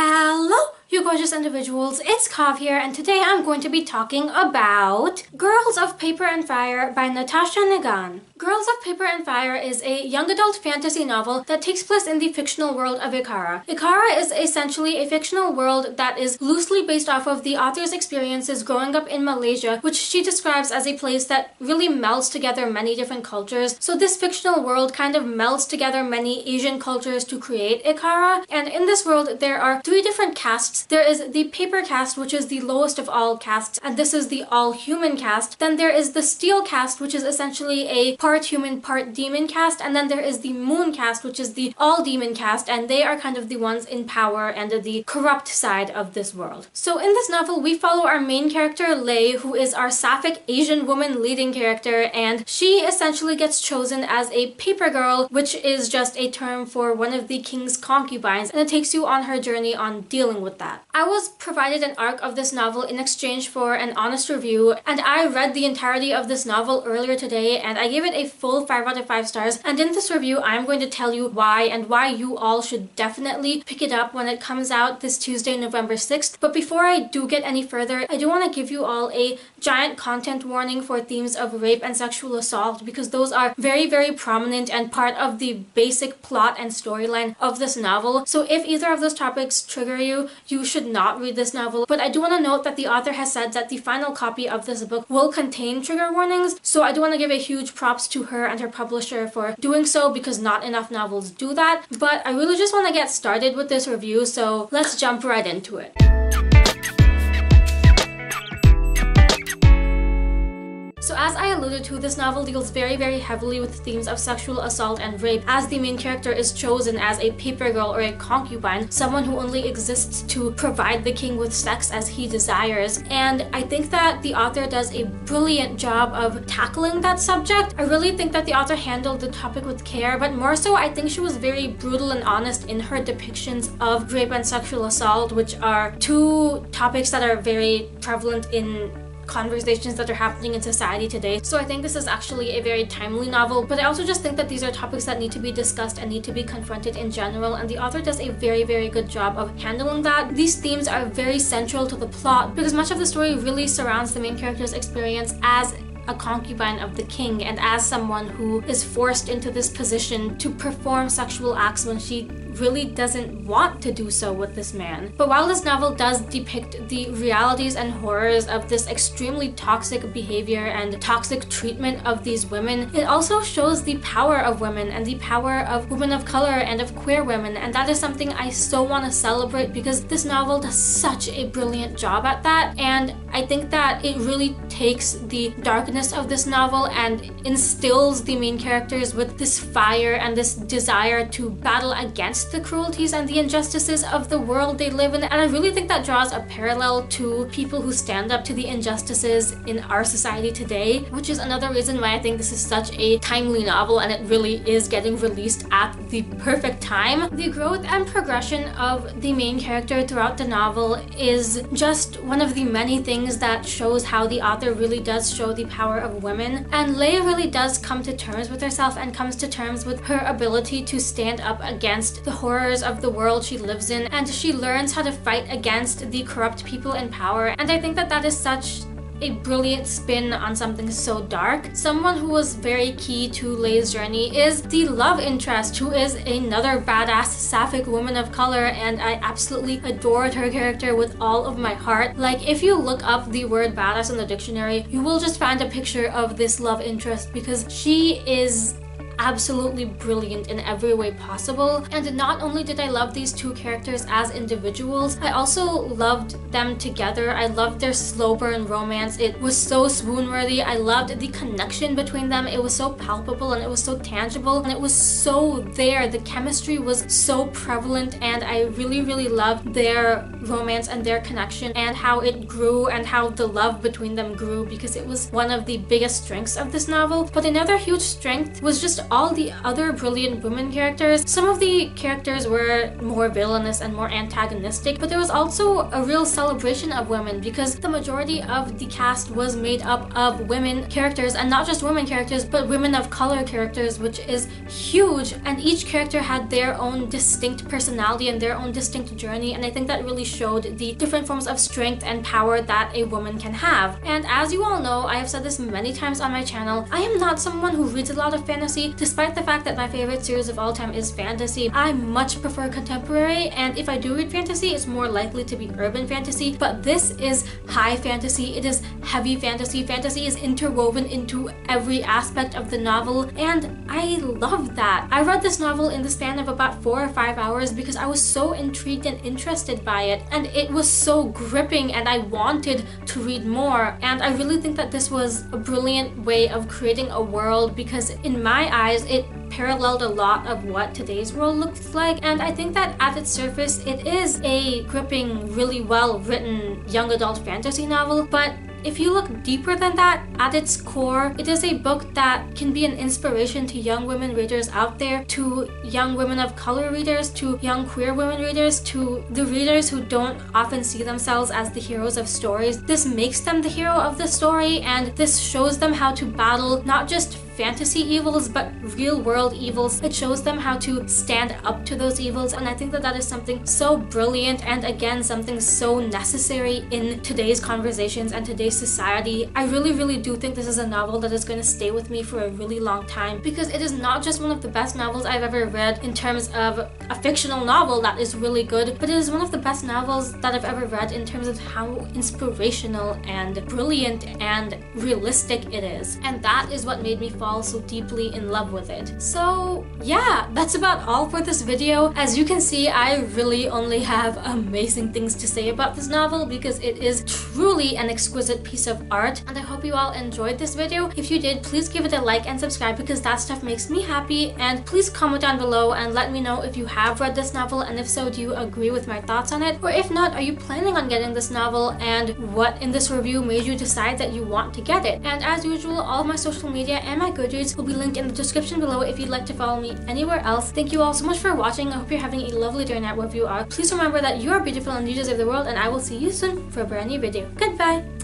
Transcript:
Hello, you gorgeous individuals, it's Kav here, and today I'm going to be talking about Girls of Paper and Fire by Natasha Nagan. Girls of Paper and Fire is a young adult fantasy novel that takes place in the fictional world of Ikara. Ikara is essentially a fictional world that is loosely based off of the author's experiences growing up in Malaysia, which she describes as a place that really melds together many different cultures. So this fictional world kind of melds together many Asian cultures to create Ikara, and in this world there are three different castes. There is the paper caste, which is the lowest of all castes, and this is the all-human caste. Then there is the steel caste, which is essentially a part human, part demon caste, and then there is the moon caste, which is the all-demon caste, and they are kind of the ones in power and the corrupt side of this world. So in this novel, we follow our main character, Lei, who is our sapphic Asian woman leading character, and she essentially gets chosen as a paper girl, which is just a term for one of the king's concubines, and it takes you on her journey on dealing with that. I was provided an arc of this novel in exchange for an honest review, and I read the entirety of this novel earlier today, and I gave it a full 5 out of 5 stars. And in this review, I'm going to tell you why, and why you all should definitely pick it up when it comes out this Tuesday, November 6th. But before I do get any further, I do want to give you all a giant content warning for themes of rape and sexual assault, because those are very, very prominent and part of the basic plot and storyline of this novel. So if either of those topics trigger you, you should not read this novel. But I do want to note that the author has said that the final copy of this book will contain trigger warnings, so I do want to give a huge props to her and her publisher for doing so, because not enough novels do that. But I really just want to get started with this review, so let's jump right into it. So as I alluded to, this novel deals very, very heavily with themes of sexual assault and rape, as the main character is chosen as a paper girl or a concubine, someone who only exists to provide the king with sex as he desires. And I think that the author does a brilliant job of tackling that subject. I really think that the author handled the topic with care, but more so I think she was very brutal and honest in her depictions of rape and sexual assault, which are two topics that are very prevalent in conversations that are happening in society today. So I think this is actually a very timely novel, but I also just think that these are topics that need to be discussed and need to be confronted in general, and the author does a very, very good job of handling that. These themes are very central to the plot, because much of the story really surrounds the main character's experience as a concubine of the king, and as someone who is forced into this position to perform sexual acts when she really doesn't want to do so with this man. But while this novel does depict the realities and horrors of this extremely toxic behavior and toxic treatment of these women, it also shows the power of women and the power of women of color and of queer women, and that is something I so want to celebrate, because this novel does such a brilliant job at that. And I think that it really takes the darkness of this novel and instills the main characters with this fire and this desire to battle against the cruelties and the injustices of the world they live in. And I really think that draws a parallel to people who stand up to the injustices in our society today, which is another reason why I think this is such a timely novel, and it really is getting released at the perfect time. The growth and progression of the main character throughout the novel is just one of the many things that shows how the author really does show the power of women. And Leia really does come to terms with herself and comes to terms with her ability to stand up against the horrors of the world she lives in, and she learns how to fight against the corrupt people in power. And I think that that is such a brilliant spin on something so dark. Someone who was very key to Lei's journey is the love interest, who is another badass sapphic woman of color, and I absolutely adored her character with all of my heart. Like, if you look up the word badass in the dictionary, you will just find a picture of this love interest, because she is absolutely brilliant in every way possible. And not only did I love these two characters as individuals, I also loved them together. I loved their slow burn romance. It was so swoon-worthy. I loved the connection between them. It was so palpable and it was so tangible and it was so there. The chemistry was so prevalent, and I really, really loved their romance and their connection and how it grew and how the love between them grew, because it was one of the biggest strengths of this novel. But another huge strength was just all the other brilliant women characters. Some of the characters were more villainous and more antagonistic, but there was also a real celebration of women because the majority of the cast was made up of women characters, and not just women characters, but women of color characters, which is huge. And each character had their own distinct personality and their own distinct journey, and I think that really showed the different forms of strength and power that a woman can have. And as you all know, I have said this many times on my channel, I am not someone who reads a lot of fantasy, despite the fact that my favorite series of all time is fantasy. I much prefer contemporary, and if I do read fantasy, it's more likely to be urban fantasy, but this is high fantasy, it is heavy fantasy. Fantasy is interwoven into every aspect of the novel, and I love that. I read this novel in the span of about 4 or 5 hours because I was so intrigued and interested by it, and it was so gripping and I wanted to read more. And I really think that this was a brilliant way of creating a world because in my eyes it paralleled a lot of what today's world looks like, and I think that at its surface it is a gripping, really well written young adult fantasy novel, but if you look deeper than that, at its core, it is a book that can be an inspiration to young women readers out there, to young women of color readers, to young queer women readers, to the readers who don't often see themselves as the heroes of stories. This makes them the hero of the story, and this shows them how to battle not just fantasy evils but real world evils. It shows them how to stand up to those evils, and I think that that is something so brilliant, and again something so necessary in today's conversations and today's society. I really do think this is a novel that is going to stay with me for a really long time because it is not just one of the best novels I've ever read in terms of a fictional novel that is really good, but it is one of the best novels that I've ever read in terms of how inspirational and brilliant and realistic it is, and that is what made me fall so deeply in love with it. So yeah, that's about all for this video. As you can see, I really only have amazing things to say about this novel because it is truly an exquisite piece of art, and I hope you all enjoyed this video. If you did, please give it a like and subscribe because that stuff makes me happy, and please comment down below and let me know if you have read this novel, and if so, do you agree with my thoughts on it? Or if not, are you planning on getting this novel, and what in this review made you decide that you want to get it? And as usual, all of my social media and my Goodreads will be linked in the description below if you'd like to follow me anywhere else. Thank you all so much for watching. I hope you're having a lovely day or night wherever you are. Please remember that you are beautiful and you deserve the world, and I will see you soon for a brand new video. Goodbye!